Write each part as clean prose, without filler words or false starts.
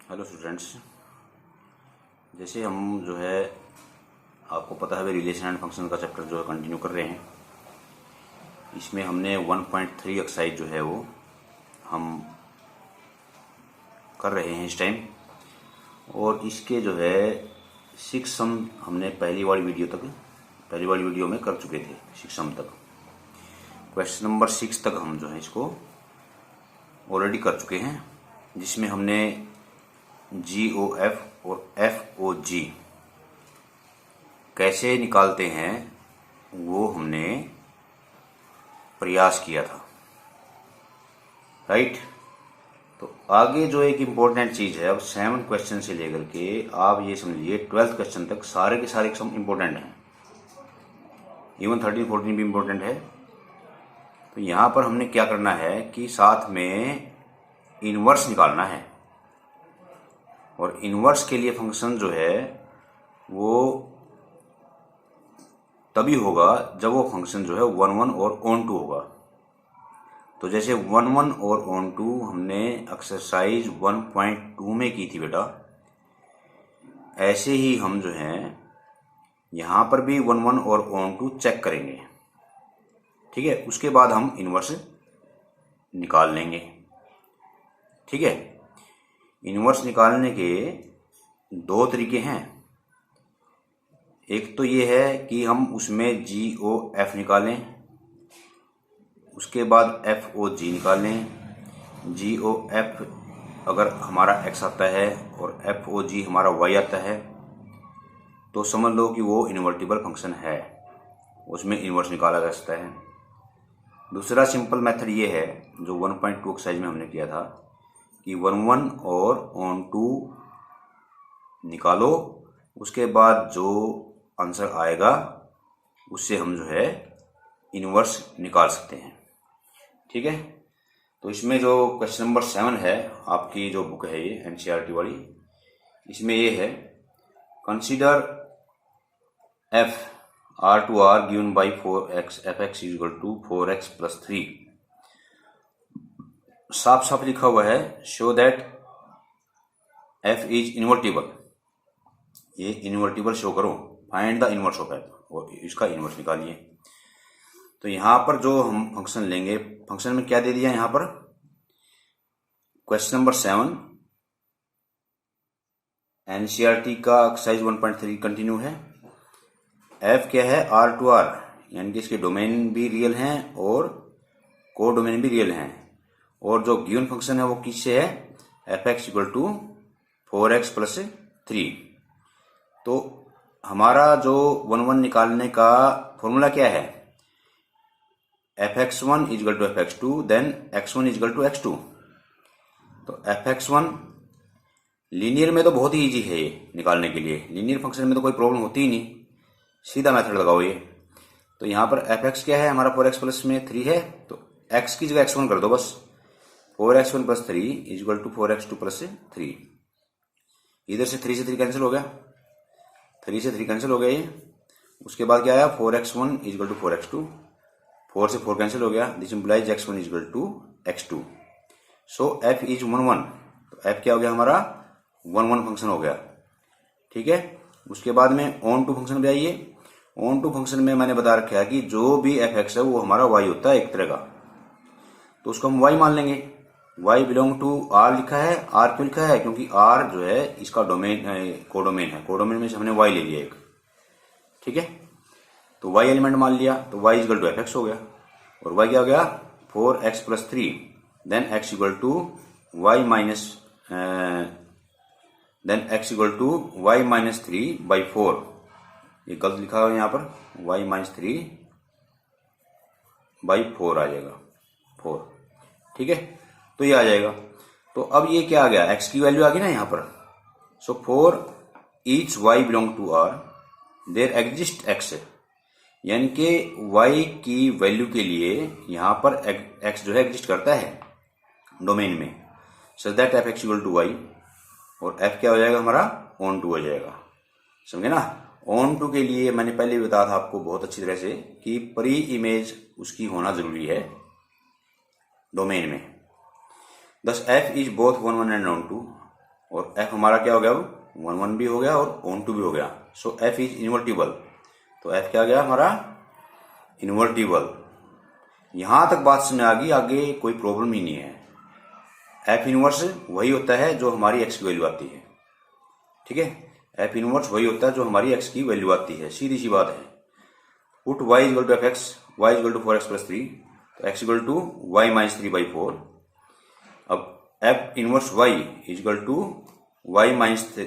Hello students, जैसे हम जो है आपको पता है रिलेशन एंड फंक्शन का चैप्टर जो है कंटिन्यू कर रहे हैं। इसमें हमने 1.3 एक्सरसाइज जो है वो हम कर रहे हैं इस टाइम, और इसके जो है 6 सम हमने पहली वाली वीडियो में कर चुके थे। 6 सम तक, क्वेश्चन नंबर 6 तक हम जो है इसको ऑलरेडी कर चुके हैं, जिसमें हमने GOF और FOG कैसे निकालते हैं वो हमने प्रयास किया था, राइट। तो आगे जो एक इम्पोर्टेंट चीज़ है, अब 7 क्वेश्चन से लेकर के आप ये समझिए 12th क्वेश्चन तक सारे के सारे सम इम्पोर्टेंट हैं, इवन 13 14 भी इम्पोर्टेंट है। तो यहाँ पर हमने क्या करना है कि साथ में इनवर्स निकालना है, और इनवर्स के लिए फंक्शन जो है वो तभी होगा जब वो फंक्शन जो है 1 1 और ऑन टू होगा। तो जैसे 1 1 और ऑन टू हमने एक्सरसाइज 1.2 में की थी बेटा, ऐसे ही हम जो है यहाँ पर भी 1 1 और ऑन टू चेक करेंगे, ठीक है। उसके बाद हम इनवर्स निकाल लेंगे, ठीक है। इनवर्स निकालने के 2 तरीके हैं। एक तो ये है कि हम उसमें GOF निकालें, उसके बाद FOG निकालें। GOF अगर हमारा x आता है और FOG हमारा y आता है तो समझ लो कि वो इन्वर्टिबल फंक्शन है, उसमें इनवर्स निकाला जा सकता है। दूसरा सिंपल मेथड ये है जो 1.2 एक्सरसाइज में हमने किया था कि 1 1 और ऑन टू निकालो, उसके बाद जो आंसर आएगा उससे हम जो है इनवर्स निकाल सकते हैं, ठीक है। तो इसमें जो क्वेश्चन नंबर 7 है, आपकी जो बुक है ये NCERT वाली, इसमें ये है consider f R to R given by 4x fx is equal to 4x plus 3। साफ साफ लिखा हुआ है show that f is invertible. ये इन्वर्टिबल शो करो, find the inverse of f, और इसका इनवर्स निकालिए। तो यहाँ पर जो हम फंक्शन लेंगे, फंक्शन में क्या दे दिया यहाँ पर, क्वेश्चन नंबर 7 NCERT का एक्सरसाइज 1.3 कंटिन्यू है। f क्या है, R to R, यानी कि इसके डोमेन भी रियल हैं और को डोमेन भी रियल हैं, और जो गिवन फंक्शन है वो किससे है, fx equal to 4x plus 3। तो हमारा जो 1 1 निकालने का फॉर्मूला क्या है, fx1 is equal to fx2 then x1 is equal to x2। तो fx1 लीनियर में तो बहुत ही इजी है ये निकालने के लिए, लीनियर फंक्शन में तो कोई प्रॉब्लम होती ही नहीं, सीधा मेथड लगाओ ये। तो यहाँ पर fx क्या है हमारा 4x प्लस में 3 है, तो x की जगह x1 कर दो बस, 4x1 plus 3 is equal to 4x2 plus 3। इधर से 3 से 3 कैंसिल हो गया, 3 से 3 कैंसिल हो गया ये। उसके बाद क्या आया, 4x1 is equal to 4x2, 4 से 4 कैंसिल हो गया, this implies x1 is equal to x2। So f is 1 1, तो f क्या हो गया हमारा 1 1 फंक्शन हो गया, ठीक है। उसके बाद में ऑन टू फंक्शन पे आइए। ऑन टू फंक्शन में मैंने बता रखा है कि जो भी fx है वो हमारा y होता है एक तरह का, तो उसको हम y मान लेंगे। y बिलोंग टू r लिखा है, r क्यों लिखा है, क्योंकि r जो है इसका डोमेन कोडोमेन है, कोडोमेन में से हमने y ले लिया एक, ठीक है। तो y एलिमेंट मान लिया, तो y इक्वल टू fx हो गया, और y क्या हो गया 4x plus 3 then x equal to y minus minus 3 by 4। ये गलत लिखा हुआ है यहाँ पर, y माइनस 3 बाई 4 आ जाएगा, 4, ठीक है। तो ये आ जाएगा। तो अब ये क्या आ गया, x की वैल्यू आ गई ना यहाँ पर। So for each y belong to r there exist x, यानी कि y की वैल्यू के लिए यहाँ पर x जो है एग्जिस्ट करता है डोमेन में, so that f x equal to y, और f क्या हो जाएगा हमारा ऑन टू हो जाएगा, समझे ना। ऑन टू के लिए मैंने पहले भी बताया था आपको बहुत अच्छी तरह से कि प्री इमेज उसकी होना जरूरी है डोमेन में। Thus f is both 1 1 and on 2, और एफ हमारा क्या हो गया, अब 1 1 भी हो गया और ऑन टू भी हो गया। So f is invertible. तो एफ क्या गया हमारा, इन्वर्टिबल। यहां तक बात समझ आ गई, आगे कोई प्रॉब्लम ही नहीं है। एफ इनवर्स वही होता है जो हमारी एक्स की वैल्यू आती है, ठीक है। एफ इनवर्स वही होता है जो हमारी एक्स की वैल्यू आती है, सीधी सी बात है। Put Y equal to F X, Y equal to 4x + 3, तो X equal to Y minus 3/4। अब F inverse Y equal to Y minus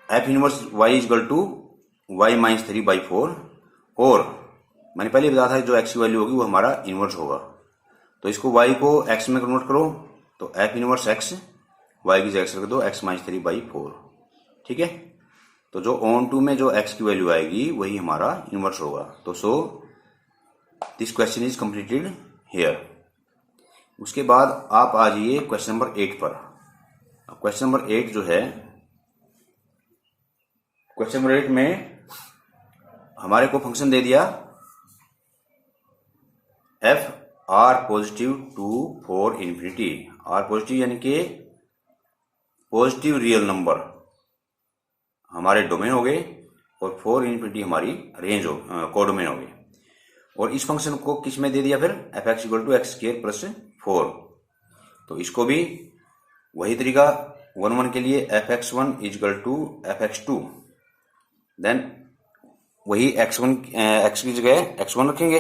F inverse Y equal to Y minus 3/4, और मैंने पहले बताया था जो एक्स की वैल्यू होगी वो हमारा इनवर्स होगा। तो इसको वाई को एक्स में कन्वर्ट करो, तो एफ इनवर्स एक्स, वाई की जगह एक्स रख दो, एक्स माइनस 3/4, ठीक है। तो जो ऑन टू में जो एक्स की वैल्यू आएगी वही हमारा इनवर्स होगा। तो so this question is completed here. उसके बाद आप आ जाइए क्वेश्चन नंबर 8 पर। क्वेश्चन नंबर 8 जो है, क्वेश्चन नंबर 8 में हमारे को फंक्शन दे दिया F R positive to 4 infinity. R positive यानी कि पॉजिटिव रियल नंबर हमारे डोमेन हो गए, और 4 इन्फिनिटी हमारी रेंज हो, कोडोमेन हो गए। और इस फंक्शन को किस में दे दिया फिर, F X equal to x² + 4। तो इसको भी वही तरीका 1 1 के लिए f(x1) equal to f(x2), then वही x1 x की जगह x1 रखेंगे,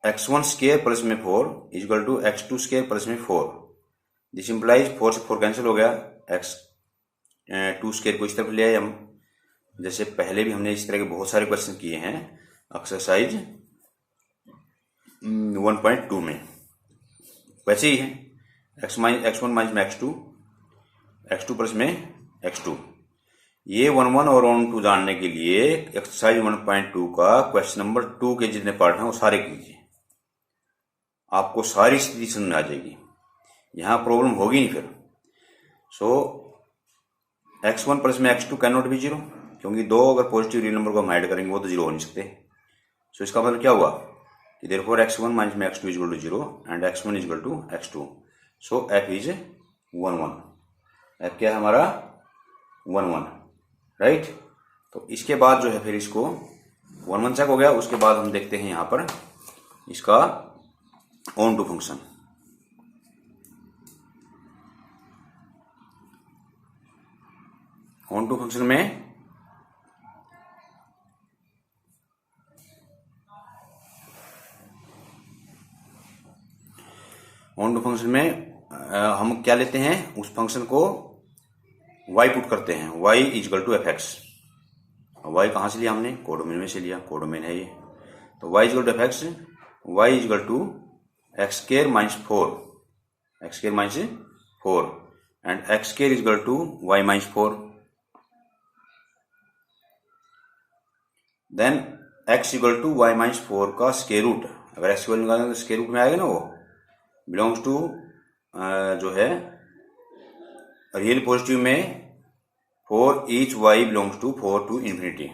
x1² + में 4 इक्वल टू x2² + में 4। दिस इंप्लाइज 4 से 4 कैंसिल हो गया, x2² को इस तरफ ले आए हम। जैसे पहले भी हमने इस तरह के बहुत सारे क्वेश्चन किए हैं एक्सरसाइज 1.2 में, वैसे ही है। x1 माइनस में x2, x2 प्लस में x2। ये 1 1 और 1 2 जानने के लिए एक्सरसाइज 1.2 का क्वेश्चन नंबर 2 के जितने पार्ट हैं वो सारे कीजिए, आपको सारी स्थिति समझ आ जाएगी, यहां प्रॉब्लम होगी नहीं फिर। सो x1 प्लस में x2 कैन नॉट बी 0, क्योंकि दो अगर पॉजिटिव रियल नंबर को हम ऐड करेंगे वो तो 0 हो नहीं सकते। सो इसका मतलब क्या हुआ कि देयरफॉर x1 माइनस में x2 equal to 0 and x1 equal to x2। So f is 1 1। f क्या है हमारा 1 1, राइट। तो इसके बाद जो है फिर इसको 1 1 चेक हो गया। उसके बाद हम देखते हैं यहां पर इसका on to function. On to function में हम क्या लेते हैं, उस फंक्शन को y पुट करते हैं, y equal to f(x). y कहां से लिया हमने, कोडोमेन में से लिया, कोडोमेन है ये। तो y equal to f(x), y equal to x² minus 4, x² minus 4 and x² equal to y minus 4। Then x equal to y minus 4 का स्क्वायर रूट, अगर x की वैल्यू निकालेंगे तो स्क्वायर रूट में आएगा ना, वो बिलोंग्स टू जो है रियल पॉजिटिव में 4 each y belongs to 4 to infinity,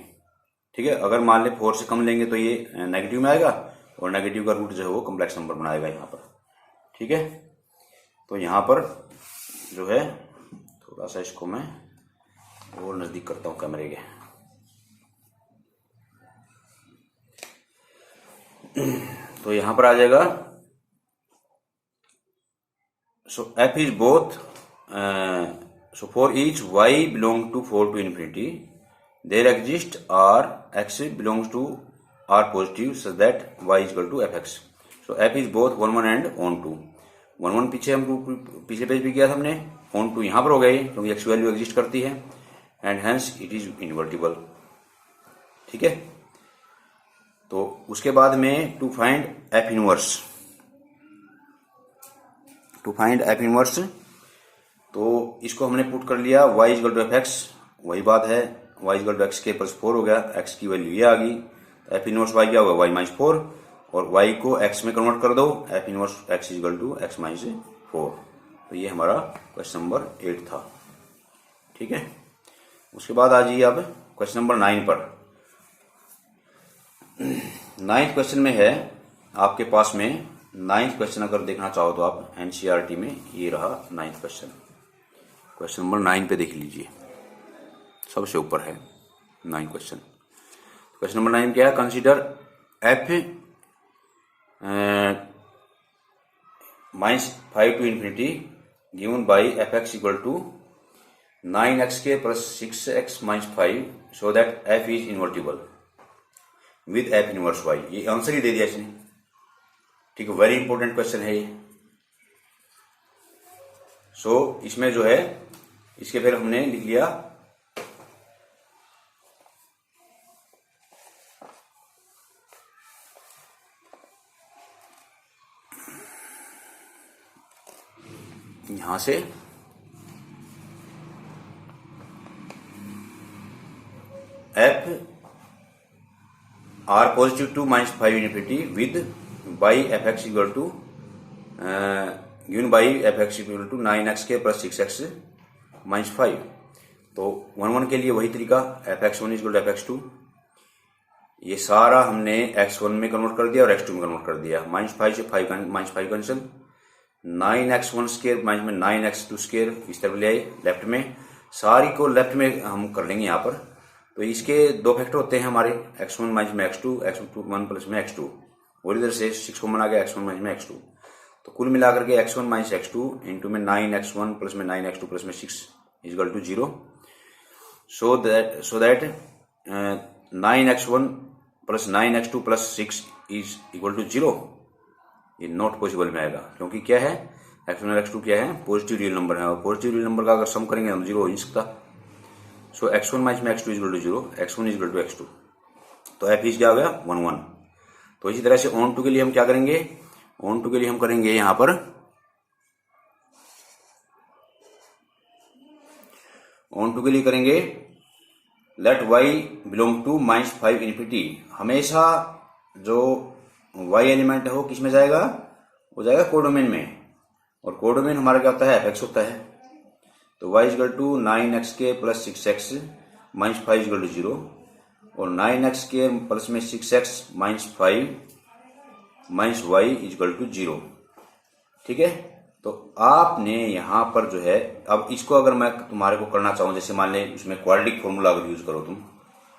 ठीक है। अगर मान ले 4 से कम लेंगे तो ये नेगेटिव में आएगा, और नेगेटिव का रूट जो है वो कॉम्प्लेक्स नंबर बनाएगा यहाँ पर, ठीक है। तो यहाँ पर जो है थोड़ा सा इसको मैं और नजदीक करता हूँ कैमरे के। तो यहां पर आ जाएगा, सो f is both, so for each y belong to 4 to infinity there exist R x belongs to r positive such that y equal to f(x). So f is both 1 1 and on to. 1 1 पीछे हम पिछले page पे किया था हमने, on to यहां पर हो गए क्योंकि x वैल्यू एग्जिस्ट करती है, and hence it is invertible, ठीक है। तो उसके बाद में टू फाइंड f इनवर्स, तो इसको हमने पुट कर लिया y इक्वल टू f(x), वही बात है, y इक्वल टू x² + 4 हो गया, x की वैल्यू ये आ गई। f इनवर्स y क्या होगा, y माइनस 4, और y को x में कन्वर्ट कर दो, f inverse x equal to x minus 4। तो ये हमारा क्वेश्चन नंबर 8 था, ठीक है। उसके बाद आ जाइए अब क्वेश्चन नंबर 9 पर। नाइन्थ क्वेश्चन में है आपके पास में, नाइन्थ क्वेश्चन अगर देखना चाहो तो आप एनसीईआरटी में ये रहा नाइन्थ क्वेश्चन। क्वेश्चन नंबर 9 पे देख लीजिए, सबसे ऊपर है 9 क्वेश्चन। क्वेश्चन नंबर 9 क्या है? Consider F -5 to infinity given by F X equal to 9x के plus 6x minus 5 so that F is invertible with F inverse Y. ये आंसर ही दे दिया इसने, ठीक है। वेरी इंपॉर्टेंट क्वेश्चन है ये। सो इसमें जो है, इसके फिर हमने लिख लिया यहां से F R positive to -5 infinity with by F X equal to given by F X equal to 9x के प्लस 6x माइनस 5। तो 1 के लिए वही तरीका, F X one equal to F X two, ये सारा हमने x1 में कन्वर्ट कर दिया और x2 में कन्वर्ट कर दिया। -5 से -5 कैंसिल, 9x1 स्केयर माइनस में 9x2 स्केयर इस तरफ ले आए लेफ्ट में, सारी को लेफ्ट में हम कर लेंगे यहाँ पर। तो इसके दो फैक्टर होते हैं हमारे, x1 माइनस में x2, x2 1 प्लस में x2, और इधर से 6 कॉमन आ गया x1 माइनस में x2। तो कुल मिलाकर के x1 माइनस x2 इंटू में 9x1 प्लस में 9x2 प्लस में 6 equal to 0। So that 9x1 plus 9x2 plus 6 is equal to 0। ये नॉट पॉसिबल में आएगा, क्योंकि क्या है, x1 और x2 क्या है, पॉजिटिव रियल नंबर है, और पॉजिटिव रियल नंबर का अगर सम करेंगे तो 0 हो नहीं सकता। सो x1 माइनस में x2 equal to 0, x1 equal to x2। तो एफ इज क्या हो गया 1 1। तो इसी तरह से ऑन टू के लिए हम क्या करेंगे, ऑन टू के लिए हम करेंगे यहां पर ऑन टू के लिए करेंगे let y belong to -5 infinity. हमेशा जो y एलिमेंट है वो किस में जाएगा, वो जाएगा कोडोमेन में, और कोडोमेन हमारा क्या होता है, एफ एक्स होता है। तो y इक्वल टू 9x के plus 6x minus 5 equal to 0, और 9x के प्लस में 6x minus 5 minus y equal to 0, ठीक है। तो आपने यहां पर जो है, अब इसको अगर मैं तुम्हारे को करना चाहूं, जैसे मान ले उसमें क्वाड्रेटिक फॉर्मूला अगर यूज करो तुम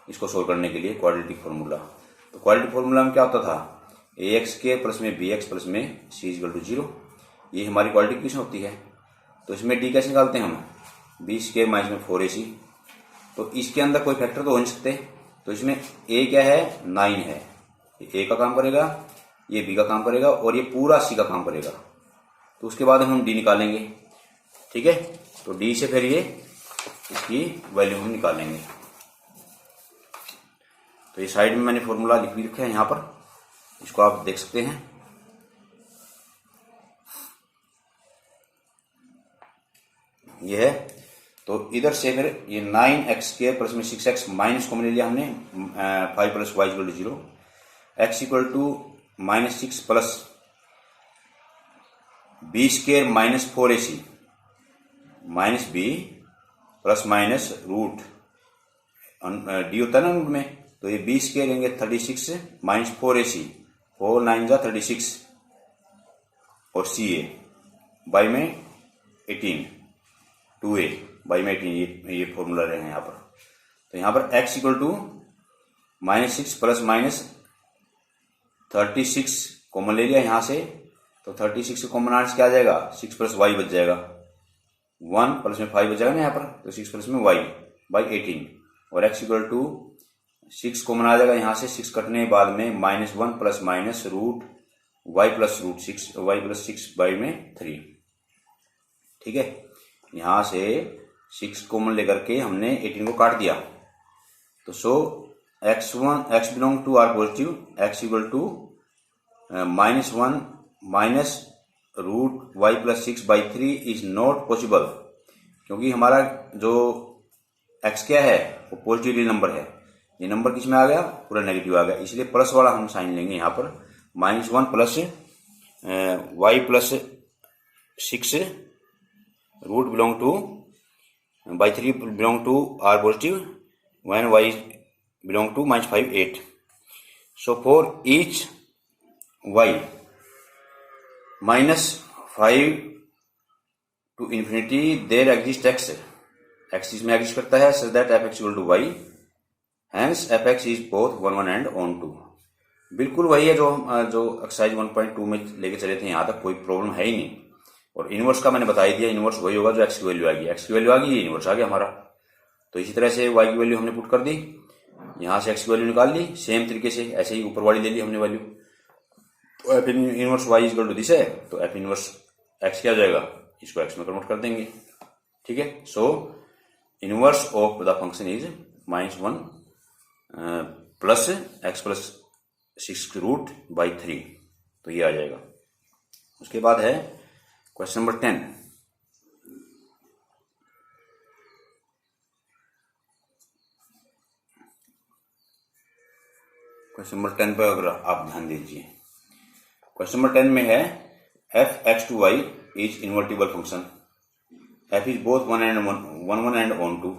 इसको सोल्व करने के लिए, क्वाड्रेटिक फॉर्मूला, तो क्वाड्रेटिक फॉर्मूला में क्या होता था, ax के प्लस में bx प्लस में c इक्वल टू 0, ये हमारी क्वाड्रेटिक इक्वेशन होती है। तो इसमें d कैसे निकालते हैं हम, b स्क्वायर माइनस में 4ac। तो इसके अंदर कोई फैक्टर तो हो नहीं सकते, तो इसमें a क्या है, 9 है, ये a का काम करेगा, ये b का काम करेगा, और ये पूरा c का काम करेगा। तो उसके बाद हम d निकालेंगे, ठीक है। तो d से फिर ये इसकी वैल्यू हम निकालेंगे। तो ये साइड में मैंने फॉर्मूला लिख भी रखा है यहाँ पर, इसको आप देख सकते हैं। ये है, तो इधर से फिर ये 9x के प्लस में 6x माइनस कॉमन ले लिया हमने, 5 plus y equal to 0, x equal to -6 plus b square minus 4ac minus b plus minus root d होता है ना रूट में, तो ये b स्क्वायर लेंगे 36 माइनस 4ac, 4 9 जा 36, और ca बाई में 18, 2a बाई में 18, ये फॉर्मूला रहे हैं यहाँ पर। तो यहाँ पर x equal to -6 plus minus 36 common ले लिया यहाँ से, तो 36 कॉमन आंसर क्या आ जाएगा, 6 प्लस y बच जाएगा, 1 प्लस में 5 बच जाएगा ना यहाँ पर, तो 6 प्लस में y बाई 18, और x इक्वल टू 6 कॉमन आ जाएगा यहाँ से, 6 कटने के बाद में -1 plus minus root y plus root 6, y plus 6 by में 3, ठीक है। यहां से 6 कॉमन लेकर के हमने 18 को काट दिया। तो so x belong to R positive, x equal to -1 minus root y plus 6 by 3 is not possible, क्योंकि हमारा जो x क्या है वो पॉजिटिव रियल नंबर है, ये नंबर किस में आ गया, पूरा नेगेटिव आ गया, इसलिए प्लस वाला हम साइन लेंगे यहाँ पर, -1 plus y plus 6 root belong to by 3 belong to R positive, when y belong to -5 8। So for each y -5 to infinity there exists x, x इसमें एग्जिस्ट करता है, such that f(x) equal to y, hence f(x) is both 1 1 and on 2। बिल्कुल वही है जो exercise 1.2 में लेके चले थे, यहाँ तक कोई प्रॉब्लम है ही नहीं। और इनवर्स का मैंने बता ही दिया, इनवर्स वही होगा जो एक्स की वैल्यू आ गई, एक्स की वैल्यू आ गई, इनवर्स आ गया हमारा। तो इसी तरह से वाई की वैल्यू हमने पुट कर दी, यहाँ से एक्स की वैल्यू निकाल ली, सेम तरीके से ऐसे ही ऊपर वाली ले ली हमने वैल्यू। तो F inverse Y is equal to this है, तो एफ इनवर्स एक्स क्या हो जाएगा, इसको एक्स में कन्वर्ट कर देंगे। ठीक है, सो inverse of the function is -1 plus x plus 6√3, तो ये आ जाएगा। उसके बाद है क्वेश्चन नंबर 10। क्वेश्चन नंबर 10 पर अगर आप ध्यान दीजिए, क्वेश्चन नंबर 10 में है f(x)(y) is invertible function, f is both 1 1 and on 2।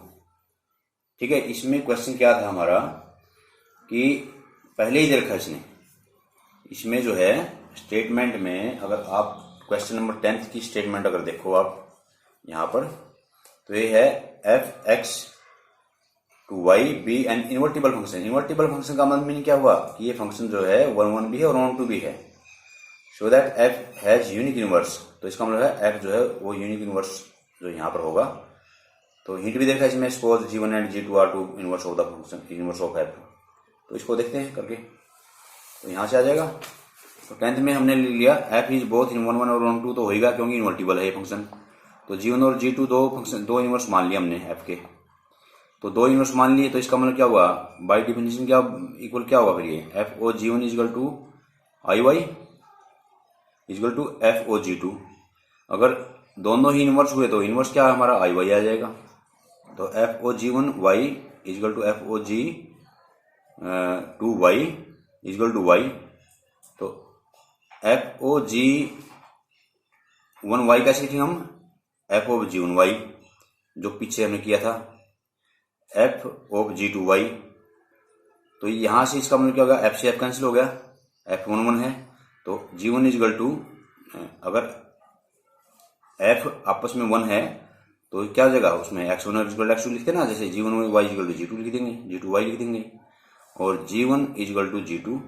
ठीक है, इसमें क्वेश्चन क्या था हमारा कि पहले ही दे रखा इसने, इसमें जो है स्टेटमेंट में, अगर आप क्वेश्चन नंबर 10 की स्टेटमेंट अगर देखो आप यहाँ पर, तो ये है f(x)(y) be an invertible function. Invertible function का मतलब मीनिंग क्या हुआ कि ये फंक्शन जो है 1 1 भी है और ऑन 2 भी है, सो that f has unique inverse. तो इसका मतलब है f जो है वो यूनिक इनवर्स जो यहाँ पर होगा। तो हिंट भी देखा इसमें, suppose g1 and g2 are two inverse of the function, inverse of f। तो इसको देखते हैं करके, तो यहाँ से आ जाएगा। तो 10th में हमने ले लिया f इज बोथ इन 1 1 और ऑन 2, तो होगा क्योंकि इन्वर्टिबल है ये फंक्शन। तो g1 और g2 दो इनवर्स मान लिया हमने f के, तो दो इनवर्स मान लिए, तो इसका मतलब क्या हुआ, बाय डिफिनेशन क्या इक्वल क्या होगा फिर ये, f O g1 is equal to I Y is equal to f O g2। अगर दोनों ही इनवर्स हुए तो इनवर्स क्या हमारा आई वाई आ जाएगा। तो f O g1 y is equal to f O g2 y is equal to y। तो f O g1 y कैसे लिखेंगे हम, f ओ g1 y जो पीछे हमने किया था, f ऑफ g2 y। तो यहाँ से इसका मतलब क्या होगा, f से f कैंसिल हो गया, f 1 1 है, तो g1 इज इक्वल टू, अगर f आपस में 1 है तो क्या हो जाएगा, उसमें x1 is equal to x2 लिखते ना, जैसे g1 y is equal to g2 लिख देंगे, g2 y लिख देंगे, और g1 is equal to g2।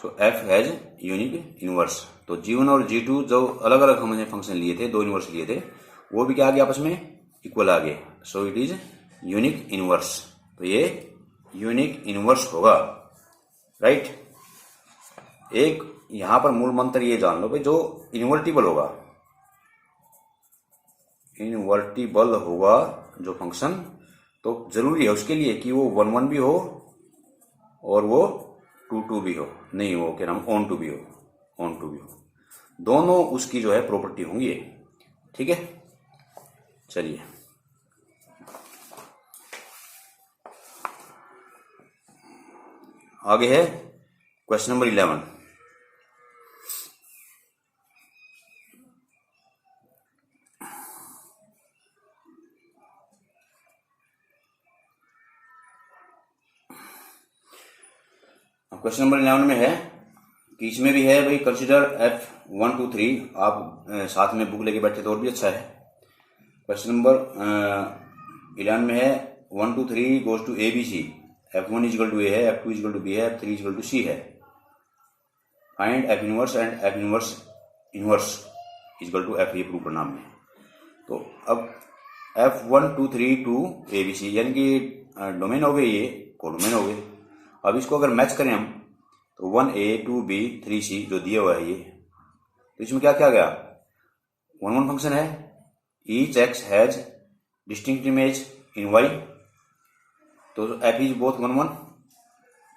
So f has unique inverse. तो g1 और g2 जो अलग अलग हमने फंक्शन लिए थे, दो इनवर्स लिए थे, वो भी क्या आ गया आपस में इक्वल आ गए, so it is unique inverse. तो ये यूनिक इनवर्स होगा, राइट। एक यहां पर मूल मंत्र ये जान लो भाई, जो इन्वर्टिबल होगा, इन्वर्टिबल होगा जो फंक्शन, तो जरूरी है उसके लिए कि वो 1 1 भी हो और वो 2 2 भी हो, नहीं वो क्या नाम ऑन 2 भी हो, ऑन 2 भी हो, दोनों उसकी जो है प्रॉपर्टी होंगी। ठीक है, चलिए आगे है क्वेश्चन नंबर 11। क्वेश्चन नंबर 11 में है कि इसमें भी है भाई, कंसिडर f1 2 3। आप साथ में बुक लेके बैठे तो और भी अच्छा है। क्वेश्चन नंबर 11 में है 1 2 3 goes to ABC, f1 is equal to a है, f2 is equal to b है, f3 is equal to c है। Find f inverse and f inverse is equal to f, ये प्रूव करना हमने। तो अब f1 2 3 टू ABC, यानी कि डोमेन हो गए, ये कोडोमेन हो गए। अब इसको अगर मैच करें हम, तो 1a 2b 3c जो दिया हुआ है ये, तो इसमें क्या क्या गया, 1 1 फंक्शन है, each x has distinct image in y, तो f इज बोथ 1 1,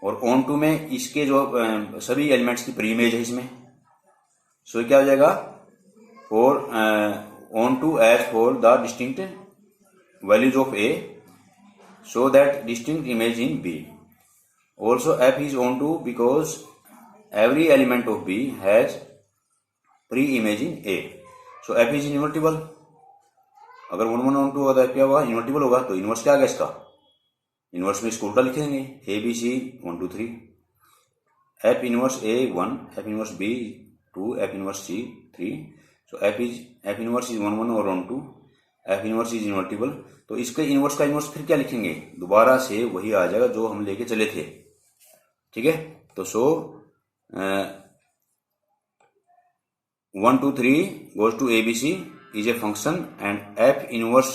और ऑन 2 में इसके जो सभी एलिमेंट्स की प्री इमेज है इसमें। सो क्या हो जाएगा, for on 2 as for the distinct values of a, so that distinct image in b। Also f is on 2 because every element of B has pre-image in A. So f is invertible. अगर 1 1 on 2 होता है क्या होगा, invertible होगा। तो inverse क्या आ गया इसका, इनवर्स में इसको उल्टा लिखेंगे, ABC 1 2 3। F inverse A 1, F inverse B 2, F inverse C 3. So F inverse is 1 1 और 1 2. F inverse is invertible. तो इसके इनवर्स का इनवर्स फिर क्या लिखेंगे, दोबारा से वही आ जाएगा जो हम लेके चले थे. ठीक है. तो सो 1 2 3 goes to ABC is a function and F inverse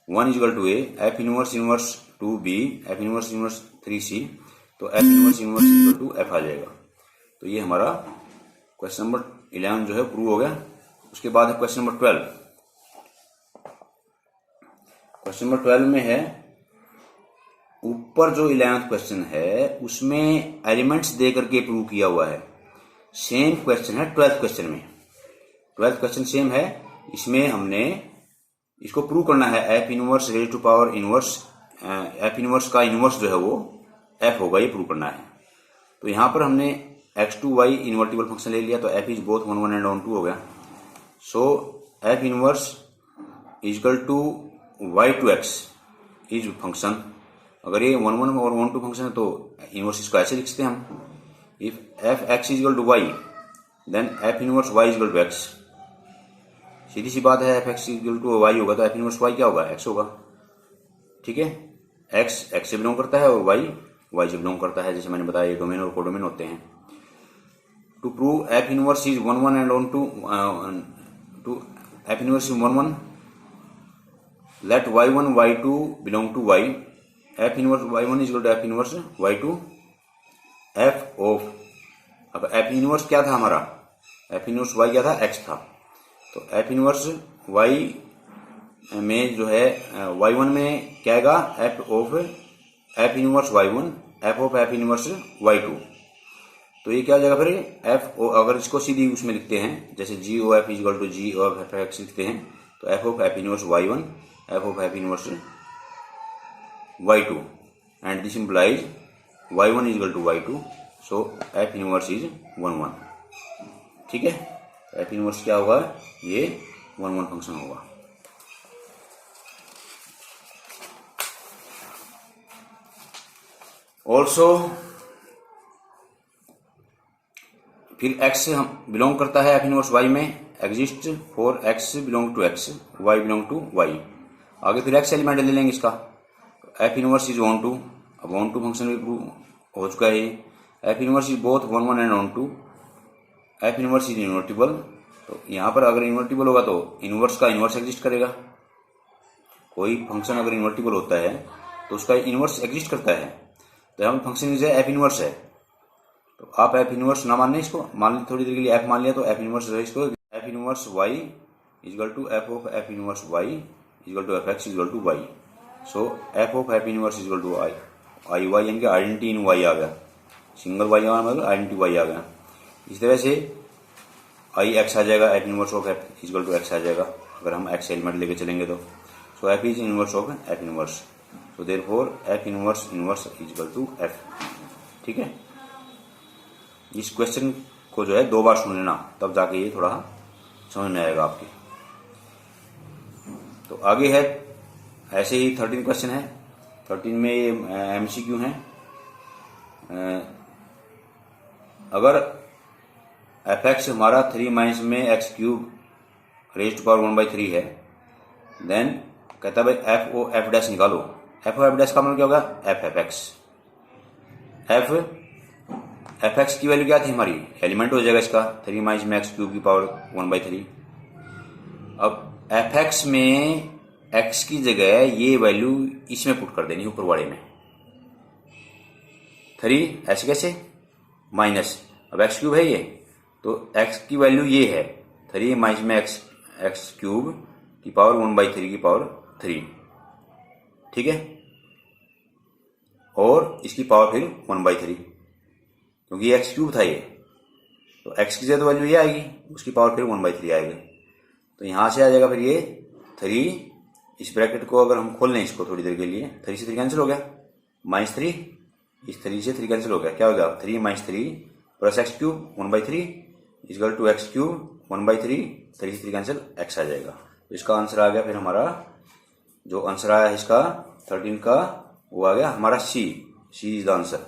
1 is equal to A, F inverse 2B, F inverse 3C. तो F inverse is equal to F आ जाएगा. तो ये हमारा क्वेश्चन नंबर 11 जो है प्रूव हो गया. उसके बाद है क्वेश्चन नंबर 12. क्वेश्चन नंबर 12 में है, ऊपर जो 11th क्वेश्चन है उसमें एलिमेंट्स दे करके प्रूव किया हुआ है. सेम क्वेश्चन है 12th क्वेश्चन में. 12th क्वेश्चन सेम है. इसमें हमने इसको प्रूव करना है F inverse raise to power inverse. F inverse का इनवर्स जो है वो एफ होगा, ये प्रूव करना है. तो यहां पर हमने x2y इन्वर्टिबल फंक्शन ले लिया. तो एफ इज बोथ 1 1 एंड 1 2 हो गया. So F inverse is equal to y to x is function. अगर ये 1 1 और 1 2 फंक्शन है तो इनवर्स इसको ऐसे लिख सकते हैं हम. If f x is equal to y then f inverse Y is equal to x. सीधी सी बात है, f x is equal to y होगा तो एफ इनवर्स वाई क्या होगा, एक्स होगा. ठीक है. एक्स एक्स से बिलोंग करता है और वाई वाई से बिलोंग करता है. जैसे मैंने बताया ये डोमेन और कोडोमेन होते हैं. To prove F inverse is 1 1 and 1 2, to F inverse is 1 1 let y1 y2 belong to y. F inverse y1 is equal to F inverse y2 F of. अब एफ इनवर्स क्या था हमारा, F inverse y क्या था, x था. तो F inverse y में जो है y1 में क्या आएगा, F of F inverse y1 f of F inverse y2. तो ये क्या हो जाएगा फिर एफ. अगर इसको सीधी उसमें लिखते हैं जैसे g o f equal to g o f x लिखते हैं तो f of F inverse y1 f of F inverse y2 and this implies y1 is equal to y2. So F inverse is 1 1. ठीक है. F inverse क्या होगा, ये 1 1 function होगा. Also फिर x से हम बिलोंग करता है एफ इनवर्स y में, exist for x belong to x, y belong to y. आगे फिर x एलिमेंट ले लेंगे इसका. F inverse is 1 2. अब 1 2 फंक्शन भी प्रूव हो चुका है. F inverse is both 1 1 and 1 2. F inverse is invertible. तो यहाँ पर अगर इन्वर्टिबल होगा तो इनवर्स का इनवर्स एग्जिस्ट करेगा. कोई फंक्शन अगर इन्वर्टिबल होता है तो उसका इनवर्स एग्जिस्ट करता है. तो यहाँ फंक्शन इज एफ इनवर्स है. तो आप एफ इनवर्स ना मान लें, इसको मान लें थोड़ी देर के लिए एफ मान लिया तो एफ इनवर्स है. इसको F inverse Y equal to F of F inverse Y equal to F X equal to Y. So F of F inverse equal to I I Y यानी कि आइडेंटिटी इन वाई आ गया. Single Y आ मतलब identity Y आ गया. इस तरह से आई x आ जाएगा, f inverse of f equal to x आ जाएगा अगर हम एक्स एलिमेंट लेके चलेंगे तो. So f is inverse of F inverse. So therefore f inverse inverse equal to f. ठीक है. इस क्वेश्चन को जो है 2 बार सुन लेना तब जाके ये थोड़ा समझ में आएगा आपके. तो आगे है ऐसे ही 13 क्वेश्चन है. 13 में ये एमसीक्यू है. अगर एफ एक्स हमारा 3 माइनस में X cube raise to power 1/3 है देन कहता है भाई एफ ओ एफ डैश निकालो. एफ ओ एफ डैश का मतलब क्या होगा, F F X. F X की वैल्यू क्या थी हमारी, एलिमेंट हो जाएगा इसका 3 माइनस में एक्स क्यूब की पावर 1/3. अब एफ एक्स में एक्स की जगह ये वैल्यू इसमें पुट कर देनी ऊपर वाले में 3. ऐसे कैसे माइनस, अब एक्स क्यूब है ये तो एक्स की वैल्यू ये है 3 माइनस में एक्स क्यूब की पावर 1/3 की पावर 3. ठीक है. और इसकी पावर फिर 1/3 क्योंकि ये एक्स क्यूब था ये. तो एक्स की जगह वैल्यू ये आएगी, उसकी पावर फिर 1/3 आएगी. तो यहां से आ जाएगा फिर ये 3. इस ब्रैकेट को अगर हम खोल लें इसको थोड़ी देर के लिए, 3 से 3 कैंसिल हो गया, -3. इस 3 से 3 कैंसिल हो गया, क्या हो गया 3 - 3 plus X cube 1/3 equal to X cube 1/3. 3 से 3 कैंसिल, एक्स आ जाएगा. तो इसका आंसर आ गया फिर हमारा जो आंसर आया है इसका 13 का वो आ गया हमारा सी. सी इज द आंसर.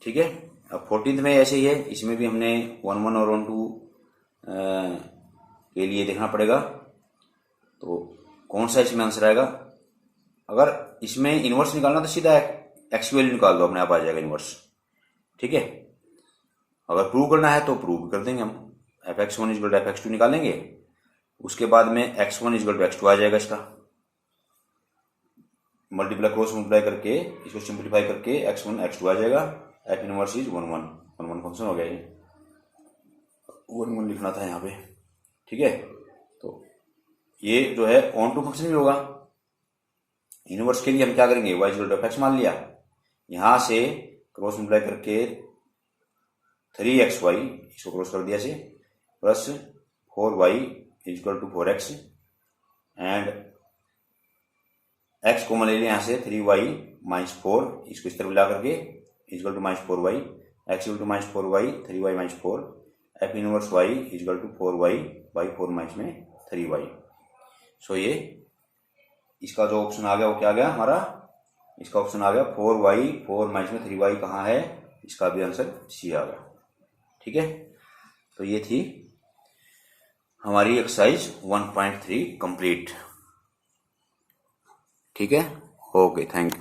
ठीक है। अब 14th में ऐसे ही है, इसमें भी हमने 1 1 और 1 2 के लिए देखना पड़ेगा। तो कौन सा इसमें आंसर आएगा? अगर इसमें इनवर्स निकालना तो सीधा एक्स की वैल्यू निकाल दो, अपने आप आ जाएगा इनवर्स। ठीक है। अगर प्रूव करना है तो प्रूव कर देंगे हम, fx1 इजकल टू fx2 निकालेंगे, उसके बाद में x1 इजकल टू x2 आ जाएगा। इसका मल्टीप्लाई क्रॉस मल्टीप्लाई करके इसको सिंप्लीफाई करके x1 x2 आ जाएगा। f इनवर्स इज 1 1 1 1 फंक्शन हो गया ये, 1 1 लिखना था यहाँ पे। ठीक है। तो ये जो है ऑन टू फंक्शन भी होगा। इनवर्स के लिए हम क्या करेंगे, y इजकल टू fx मान लिया, यहां से क्रॉस मल्टीप्लाई करके 3xy इसको क्रॉस कर दिया से plus 4y equal to 4x and x common ले लिया यहाँ से 3y माइनस 4, इसको इस तरफ ला करके equal to minus 4y, x equal to minus 4y 3y minus 4, f inverse y equal to 4y by 4 minus में 3y। सो ये इसका जो ऑप्शन आ गया वो क्या आ गया हमारा, इसका ऑप्शन आ गया 4y 4 माइनस में 3y कहाँ है, इसका भी आंसर सी आ गया। ठीक है। तो ये थी हमारी एक्सरसाइज 1.3 कंप्लीट। ठीक है। Okay, thank you.